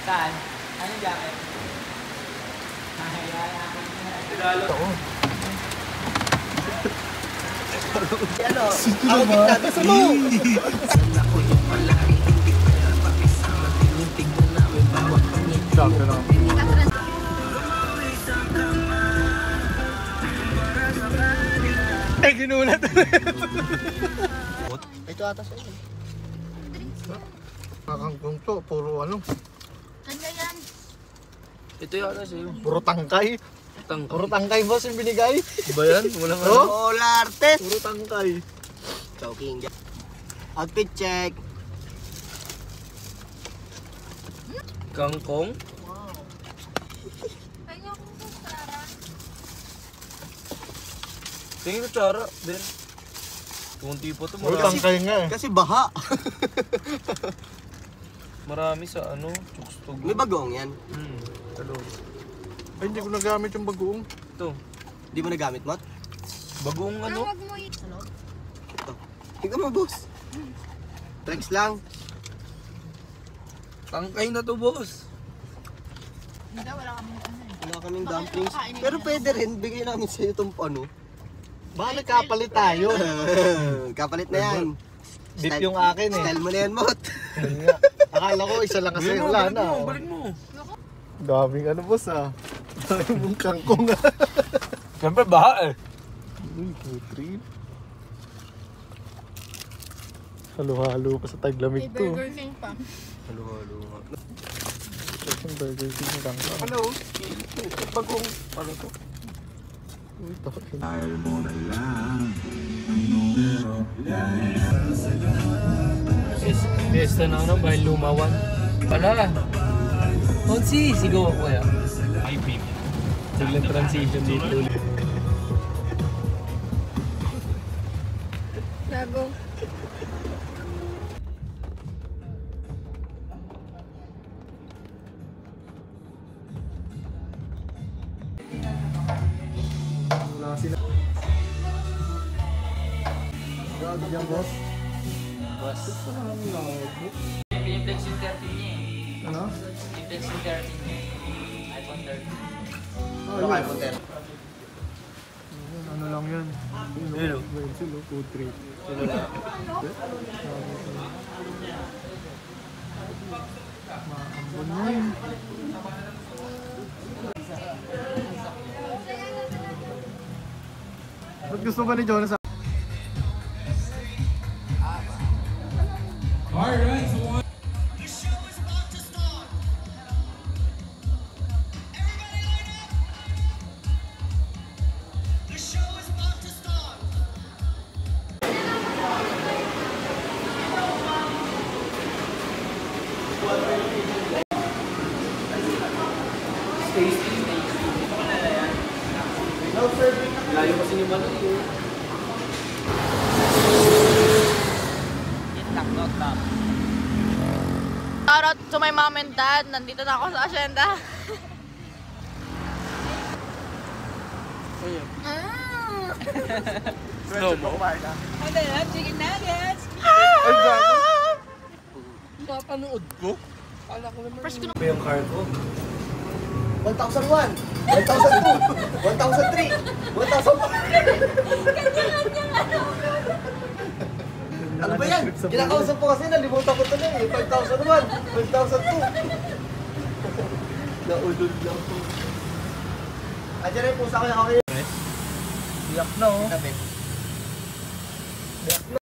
Saan? Ano jacket? Regalo. Ano? Ako kita, gusto mo! Sakto lang. Ay, ginulat. Ito ata sa'yo. Kakangkong to, puro ano. Kanya yan. Ito yata sa'yo. Puro tangkay. Puro tangkay boss yung binigay. Ba yan? Walang ano? Hola artes. Puro tangkay. Choking. Outfit check. Kangkong? Wow. Kanya kong kutsara. Tingin ko tsara, Ben. Kunti po ito. Puro tangkay nga eh. Kasi baha. Marami sa ano, chukstog. May bagong yan? Hello. Ay, hindi ko nagamit yung bagoong. Ito. Hindi mo nagamit, Mat? Bagoong ano? Wag mo ano? Ito. Tingnan mo, boss. Flex lang. Tangkay na to, boss. Hindi, wala kaming ano eh. Wala kaming dumplings. kakainin Pero niya. pwede rin, bigay namin sa'yo itong ano. Baka nagkapalit tayo. Kapalit na yan. Dip yung akin eh. Style mo na yan, Mot. Yun nga. Akala ko isa lang kasi wala na. Balik mo. Daming ano boss ah. Daming kangkong ah. Siyempre, baha eh. Uy, trip. Halo-halo pa sa taglamig May to. Burger King pa. Halo-halo nga. Yung Burger King yung kangkong. Hello. Bagong. Ano to? Uy, takin. Besta na ano, bahil lumawan. Pala. Onsi, sigaw ako ya. Ay, baby. Biglang transition dito ulit. Gago. Wala sila. Grabe yan boss. Boss. Gusto na lang ako. Piniplex yung 13 niya eh. Ano? Piniplex yung 13 niya. iPhone 13. Oh, Ano yun. iPhone 13? Yun, ano lang yan. Hello. Silo, food trip. Sino lang? Maambon mo yun. Ba't gusto ba ni Jonas? Layo kasi ni Manu eh. Shoutout to my mom and dad. Nandito na ako sa asyenda. Slow mo? Ano yan? Chicken nuggets! Ay, gago! Napanood ko? Kala ko naman Fresh ko na. Ito yung car ko. 1,001, 1,002, 1,003, 1,004. Ano ba yan? Kinakausap po kasi, nalimutan ko tuloy eh. 5,001, 5,002. Naulod lang po. Andiyan rin po sa kanya. Iyak na oh. Kapit.